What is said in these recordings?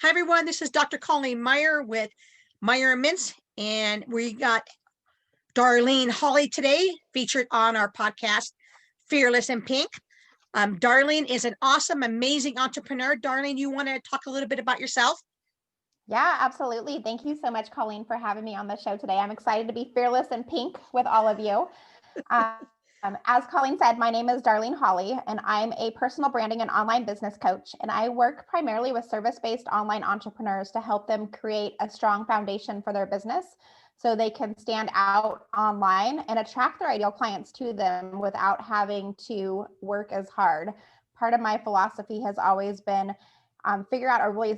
Hi, everyone. This is Dr. Colleen Meyer with Meyer Mints, and we got Darlene Hawley today featured on our podcast, Fearless in Pink. Darlene is an awesome, amazing entrepreneur. Darlene, you want to talk a little bit about yourself? Yeah, absolutely. Thank you so much, Colleen, for having me on the show today. I'm excited to be fearless in pink with all of you. As Colleen said, my name is Darlene Hawley, and I'm a personal branding and online business coach. And I work primarily with service-based online entrepreneurs to help them create a strong foundation for their business so they can stand out online and attract their ideal clients to them without having to work as hard. Part of my philosophy has always been figure out a really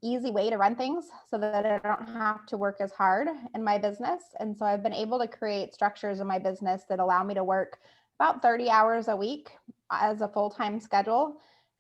easy way to run things so that I don't have to work as hard in my business. And so I've been able to create structures in my business that allow me to work about 30 hours a week as a full-time schedule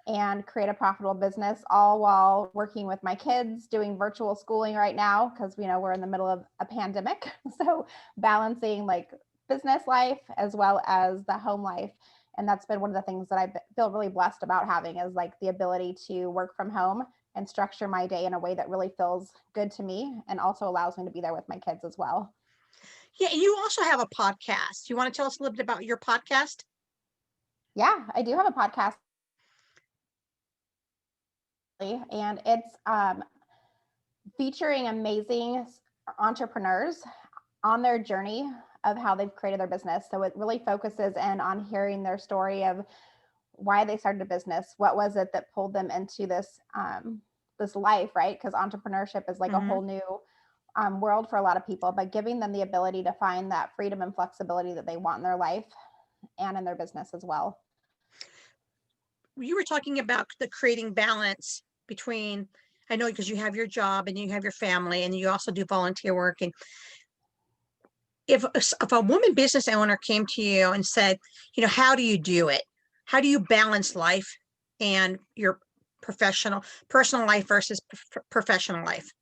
and create a profitable business, all while working with my kids, doing virtual schooling right now because we're in the middle of a pandemic. So balancing like business life as well as the home life. And that's been one of the things that I feel really blessed about having is like the ability to work from home and structure my day in a way that really feels good to me and also allows me to be there with my kids as well. Yeah, you also have a podcast. You want to tell us a little bit about your podcast? Yeah, I do have a podcast, and it's featuring amazing entrepreneurs on their journey of how they've created their business. So it really focuses in on hearing their story of why they started a business. What was it that pulled them into this life, right? Because entrepreneurship is like a whole new world for a lot of people, but giving them the ability to find that freedom and flexibility that they want in their life and in their business as well. You were talking about the creating balance between, I know because you have your job and you have your family and you also do volunteer work. And if a woman business owner came to you and said, how do you do it? How do you balance life and your personal life versus professional life?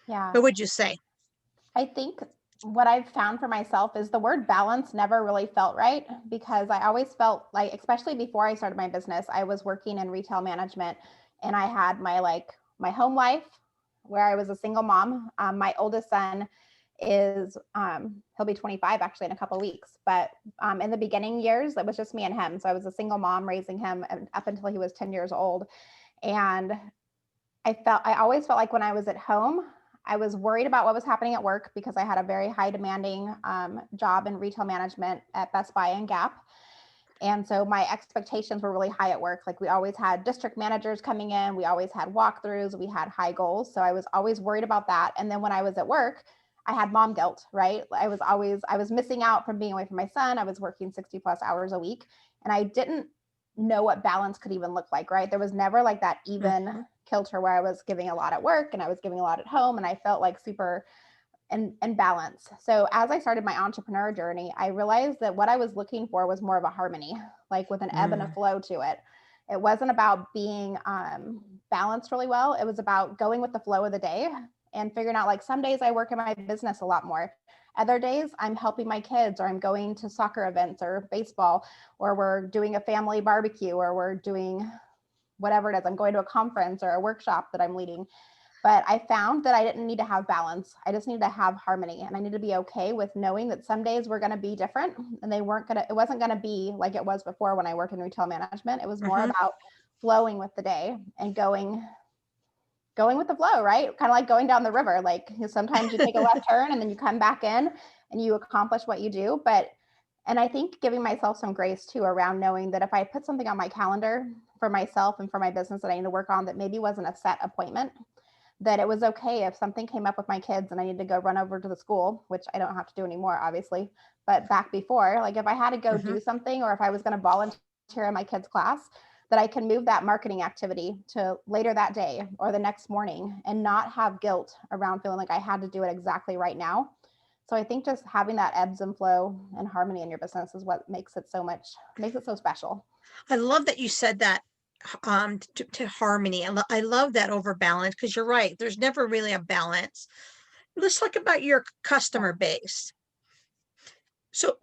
Yeah. What would you say? I think what I've found for myself is the word balance never really felt right because I always felt like, especially before I started my business, I was working in retail management and I had my home life where I was a single mom. My oldest son is he'll be 25 actually in a couple of weeks, but in the beginning years it was just me and him. So I was a single mom raising him up until he was 10 years old. And I always felt like when I was at home, I was worried about what was happening at work because I had a very high demanding job in retail management at Best Buy and Gap. And so my expectations were really high at work. Like we always had district managers coming in. We always had walkthroughs. We had high goals. So I was always worried about that. And then when I was at work, I had mom guilt, right? I was missing out from being away from my son. I was working 60 plus hours a week. And I didn't know what balance could even look like, right? There was never like that even kilter where I was giving a lot at work and I was giving a lot at home. And I felt like super and balance. So as I started my entrepreneur journey, I realized that what I was looking for was more of a harmony, like with an ebb and a flow to it. It wasn't about being balanced really well. It was about going with the flow of the day and figuring out like some days I work in my business a lot more. Other days I'm helping my kids or I'm going to soccer events or baseball, or we're doing a family barbecue, or we're doing whatever it is. I'm going to a conference or a workshop that I'm leading. But I found that I didn't need to have balance. I just needed to have harmony. And I need to be okay with knowing that some days were going to be different and it wasn't going to be like it was before when I worked in retail management. It was more about flowing with the day and going with the flow, right? Kind of like going down the river. Like sometimes you take a left turn and then you come back in and you accomplish what you do. And I think giving myself some grace too around knowing that if I put something on my calendar for myself and for my business that I need to work on that maybe wasn't a set appointment, that it was okay if something came up with my kids and I needed to go run over to the school, which I don't have to do anymore, obviously. But back before, like if I had to go do something or if I was going to volunteer in my kids' class, that I can move that marketing activity to later that day or the next morning and not have guilt around feeling like I had to do it exactly right now. So I think just having that ebbs and flow and harmony in your business is what makes it so special. I love that you said that to harmony. I love that over balance because you're right. There's never really a balance. Let's talk about your customer base. So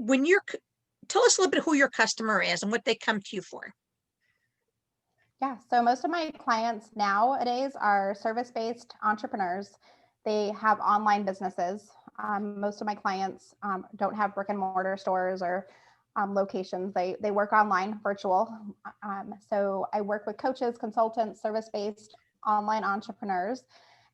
tell us a little bit who your customer is and what they come to you for. Yeah. So most of my clients nowadays are service-based entrepreneurs. They have online businesses. Most of my clients don't have brick and mortar stores or locations. They work online, virtual. So I work with coaches, consultants, service-based online entrepreneurs.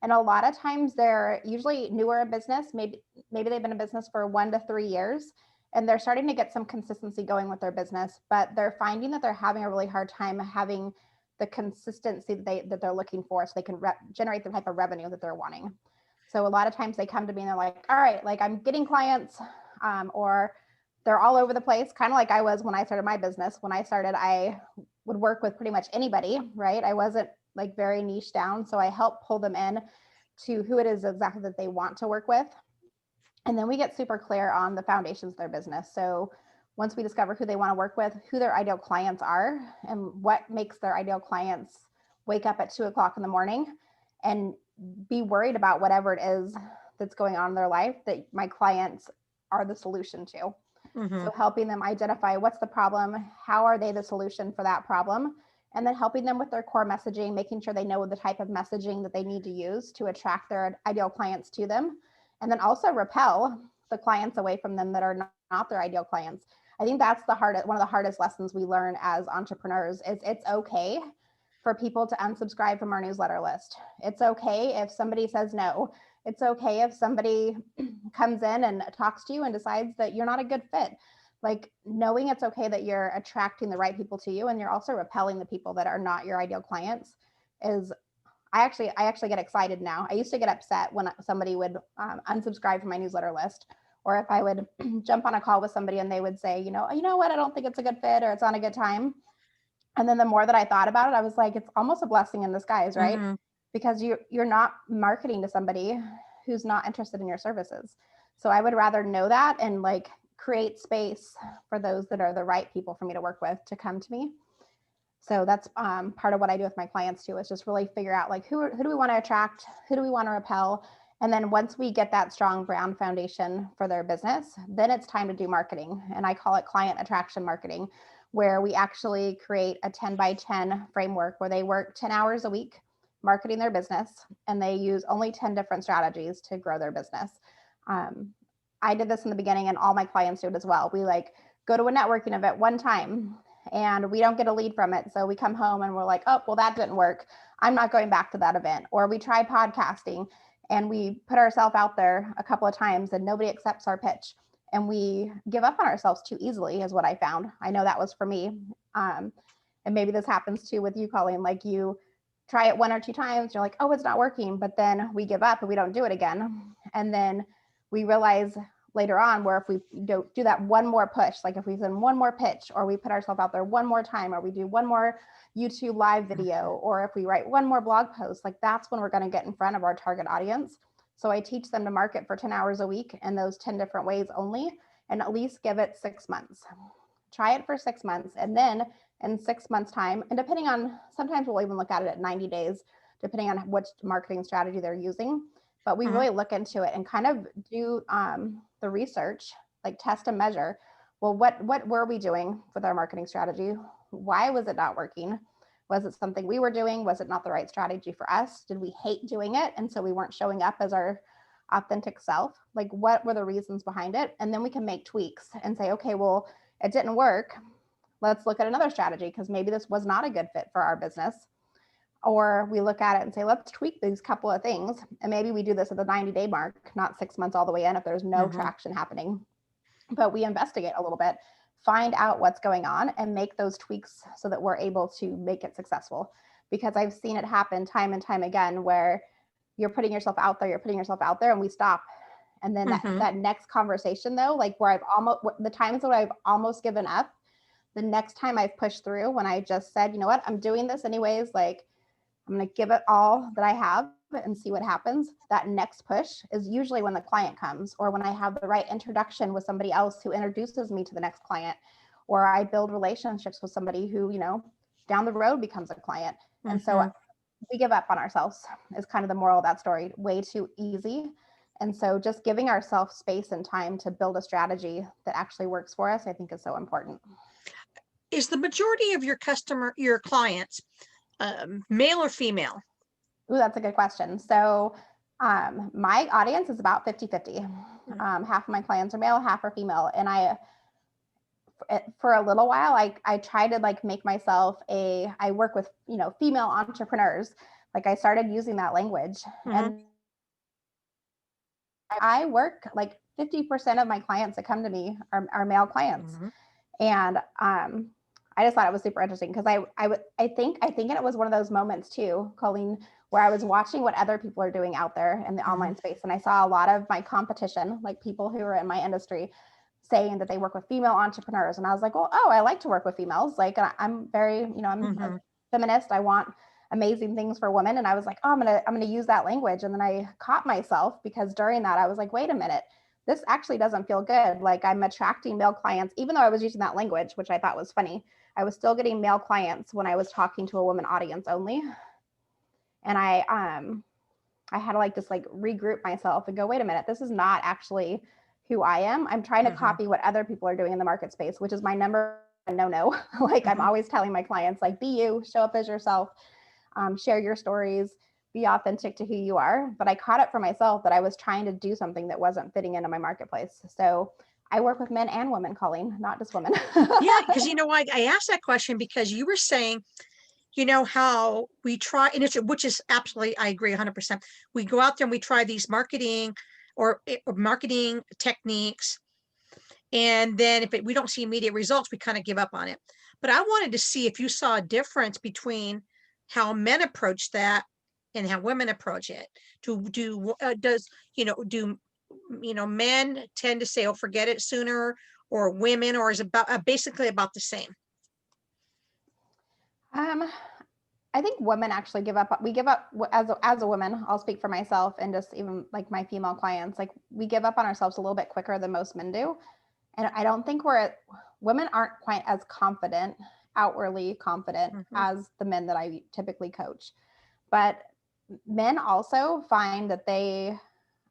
And a lot of times they're usually newer in business. Maybe they've been in business for 1 to 3 years, and they're starting to get some consistency going with their business, but they're finding that they're having a really hard time having the consistency that they're looking for, so they can generate the type of revenue that they're wanting. So a lot of times they come to me and they're like, all right, like I'm getting clients, or they're all over the place, kind of like I was when I started my business. When I started, I would work with pretty much anybody, right? I wasn't like very niche down. So I help pull them in to who it is exactly that they want to work with. And then we get super clear on the foundations of their business. So once we discover who they want to work with, who their ideal clients are, and what makes their ideal clients wake up at 2 o'clock in the morning and be worried about whatever it is that's going on in their life, that my clients are the solution to. Mm-hmm. So helping them identify what's the problem, how are they the solution for that problem, and then helping them with their core messaging, making sure they know the type of messaging that they need to use to attract their ideal clients to them, and then also repel the clients away from them that are not their ideal clients. I think that's one of the hardest lessons we learn as entrepreneurs is it's okay for people to unsubscribe from our newsletter list. It's okay if somebody says no. It's okay if somebody comes in and talks to you and decides that you're not a good fit. Like knowing it's okay that you're attracting the right people to you and you're also repelling the people that are not your ideal clients is I actually get excited now. I used to get upset when somebody would unsubscribe from my newsletter list, or if I would jump on a call with somebody and they would say, you know what, I don't think it's a good fit or it's on a good time. And then the more that I thought about it, I was like, it's almost a blessing in disguise, right? Mm-hmm. Because you're not marketing to somebody who's not interested in your services. So I would rather know that and like create space for those that are the right people for me to work with to come to me. So that's part of what I do with my clients too, is just really figure out like who do we want to attract, who do we want to repel, and then once we get that strong brand foundation for their business, then it's time to do marketing, and I call it client attraction marketing, where we actually create a 10 by 10 framework where they work 10 hours a week marketing their business, and they use only 10 different strategies to grow their business. I did this in the beginning, and all my clients do it as well. We like go to a networking event one time and we don't get a lead from it. So we come home and we're like, oh, well, that didn't work. I'm not going back to that event. Or we try podcasting and we put ourselves out there a couple of times and nobody accepts our pitch. And we give up on ourselves too easily is what I found. I know that was for me. And maybe this happens too with you, Colleen. Like you try it 1 or 2 times, you're like, oh, it's not working. But then we give up and we don't do it again. And then we realize later on where if we do that one more push, like if we send one more pitch or we put ourselves out there one more time, or we do one more YouTube live video, or if we write one more blog post, like that's when we're going to get in front of our target audience. So I teach them to market for 10 hours a week in those 10 different ways only, and at least give it 6 months. Try it for 6 months. And then in 6 months time, and depending on, sometimes we'll even look at it at 90 days, depending on which marketing strategy they're using. But we really look into it and kind of do the research, like test and measure. Well, what were we doing with our marketing strategy? Why was it not working? Was it something we were doing? Was it not the right strategy for us? Did we hate doing it? And so we weren't showing up as our authentic self? Like what were the reasons behind it? And then we can make tweaks and say, okay, well, it didn't work. Let's look at another strategy because maybe this was not a good fit for our business. Or we look at it and say, let's tweak these couple of things. And maybe we do this at the 90-day mark, not 6 months all the way in if there's no traction happening. But we investigate a little bit, find out what's going on, and make those tweaks so that we're able to make it successful. Because I've seen it happen time and time again where you're putting yourself out there, and we stop. And then that next conversation though, like where I've almost, the times that I've almost given up, the next time I've pushed through when I just said, you know what, I'm doing this anyways, like I'm going to give it all that I have and see what happens. That next push is usually when the client comes, or when I have the right introduction with somebody else who introduces me to the next client, or I build relationships with somebody who, down the road becomes a client. And so we give up on ourselves is kind of the moral of that story. Way too easy. And so just giving ourselves space and time to build a strategy that actually works for us, I think is so important. Is the majority of your clients, male or female? Ooh, that's a good question. So my audience is about 50-50. Half of my clients are male, half are female. And for a little while, I tried to like make myself I work with, female entrepreneurs. Like I started using that language. And I work like 50% of my clients that come to me are male clients. And I just thought it was super interesting because I think it was one of those moments too, Colleen, where I was watching what other people are doing out there in the online space. And I saw a lot of my competition, like people who are in my industry, saying that they work with female entrepreneurs. And I was like, well, I like to work with females. Like I'm very, I'm a feminist. I want amazing things for women. And I was like, I'm gonna use that language. And then I caught myself because during that I was like, wait a minute, this actually doesn't feel good. Like I'm attracting male clients, even though I was using that language, which I thought was funny. I was still getting male clients when I was talking to a woman audience only. And I had to like just like regroup myself and go, wait a minute, this is not actually who I am. I'm trying to copy what other people are doing in the market space, which is my number one no. Like I'm always telling my clients, like, be you, show up as yourself, share your stories, be authentic to who you are. But I caught it for myself that I was trying to do something that wasn't fitting into my marketplace. So I work with men and women, Colleen, not just women. Yeah, because you know why I asked that question, because you were saying, how we try, and which is absolutely, I agree 100%. We go out there and we try these marketing or marketing techniques. And then if we don't see immediate results, we kind of give up on it. But I wanted to see if you saw a difference between how men approach that and how women approach it. Men tend to say, oh, forget it sooner, or women, or is it basically about the same? I think women actually give up. We give up as a woman. I'll speak for myself and just even like my female clients. Like we give up on ourselves a little bit quicker than most men do. And I don't think women aren't quite as confident, outwardly confident as the men that I typically coach. But men also find that they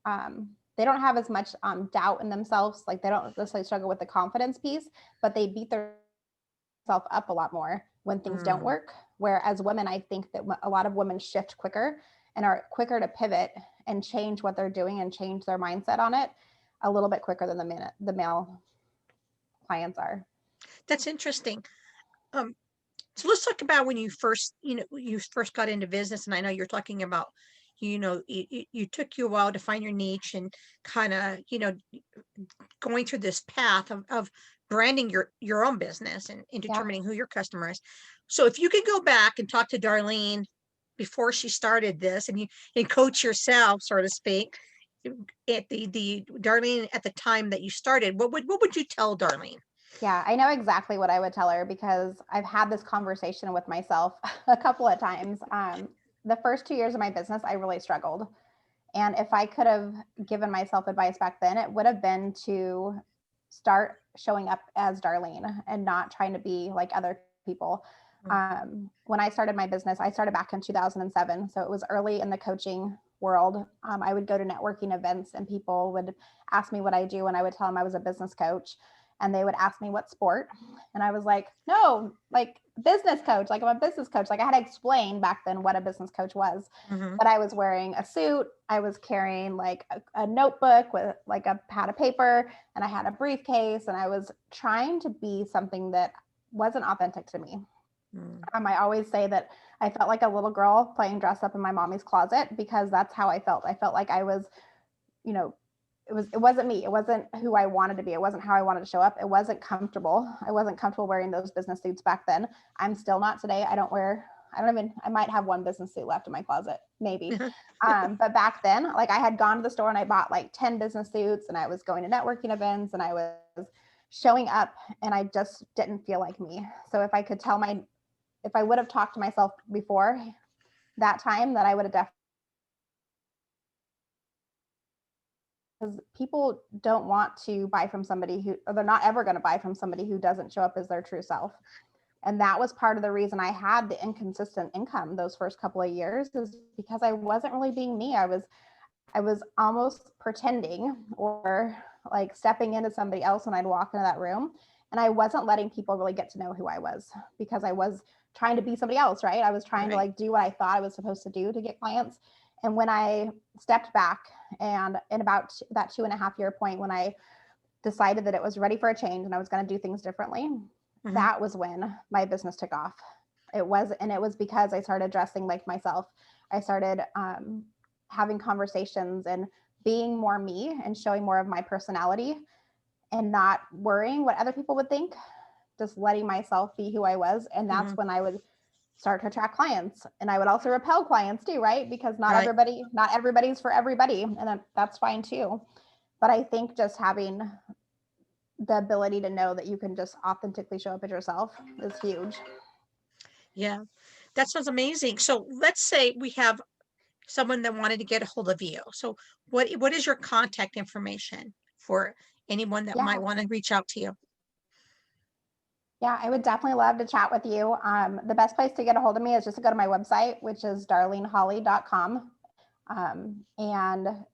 don't have as much doubt in themselves. Like they don't necessarily struggle with the confidence piece, but they beat themselves up a lot more when things don't work. Whereas women, I think that a lot of women shift quicker and are quicker to pivot and change what they're doing and change their mindset on it a little bit quicker than the male clients are. That's interesting. So let's talk about when you first got into business. And I know you're talking about, you took you a while to find your niche and kind of, going through this path of branding your own business and determining who your customer is. So if you could go back and talk to Darlene before she started this, and coach yourself, so to speak, at the Darlene at the time that you started, what would you tell Darlene? Yeah, I know exactly what I would tell her because I've had this conversation with myself a couple of times. The first 2 years of my business, I really struggled. And if I could have given myself advice back then, it would have been to start showing up as Darlene and not trying to be like other people. When I started my business, I started back in 2007. So it was early in the coaching world. I would go to networking events and people would ask me what I do. And I would tell them I was a business coach. And they would ask me what sport. And I was like, no, like business coach, like I'm a business coach. Like I had to explain back then what a business coach was. But I was wearing a suit. I was carrying like a notebook with like a pad of paper, and I had a briefcase, and I was trying to be something that wasn't authentic to me. I always say that I felt like a little girl playing dress up in my mommy's closet because that's how I felt. I felt like I was, it wasn't me. It wasn't who I wanted to be. It wasn't how I wanted to show up. It wasn't comfortable. I wasn't comfortable wearing those business suits back then. I'm still not today. I might have one business suit left in my closet, maybe. But back then, like I had gone to the store and I bought like 10 business suits, and I was going to networking events, and I was showing up, and I just didn't feel like me. So if I would have talked to myself before that time, that I would have definitely, because people don't want to buy from somebody or they're not ever going to buy from somebody who doesn't show up as their true self. And that was part of the reason I had the inconsistent income those first couple of years, is because I wasn't really being me. I was almost pretending or like stepping into somebody else when I'd walk into that room. And I wasn't letting people really get to know who I was, because I was trying to be somebody else, right? I was trying to Right. like do what I thought I was supposed to do to get clients. And when I stepped back and in about that 2.5 year point, when I decided that it was ready for a change and I was going to do things differently, Mhm. that was when my business took off. It was because I started dressing like myself. I started having conversations and being more me and showing more of my personality and not worrying what other people would think, just letting myself be who I was. And that's Mhm. when I would start to attract clients. And I would also repel clients too, right? Because Right. not everybody's for everybody. And that's fine too. But I think just having the ability to know that you can just authentically show up as yourself is huge. Yeah. That sounds amazing. So let's say we have someone that wanted to get a hold of you. So what is your contact information for anyone that might Yeah. want to reach out to you? Yeah, I would definitely love to chat with you. The best place to get a hold of me is just to go to my website, which is darlenehawley.com. And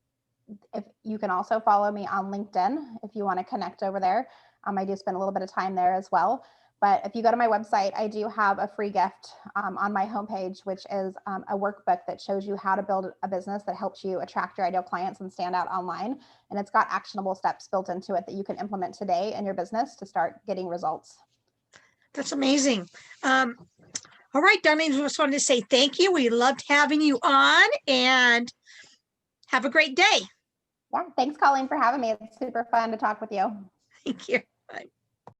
if you can also follow me on LinkedIn if you want to connect over there. I do spend a little bit of time there as well. But if you go to my website, I do have a free gift on my homepage, which is a workbook that shows you how to build a business that helps you attract your ideal clients and stand out online. And it's got actionable steps built into it that you can implement today in your business to start getting results. That's amazing. All right, Darlene, just wanted to say thank you. We loved having you on and have a great day. Yeah, thanks, Colleen, for having me. It's super fun to talk with you. Thank you.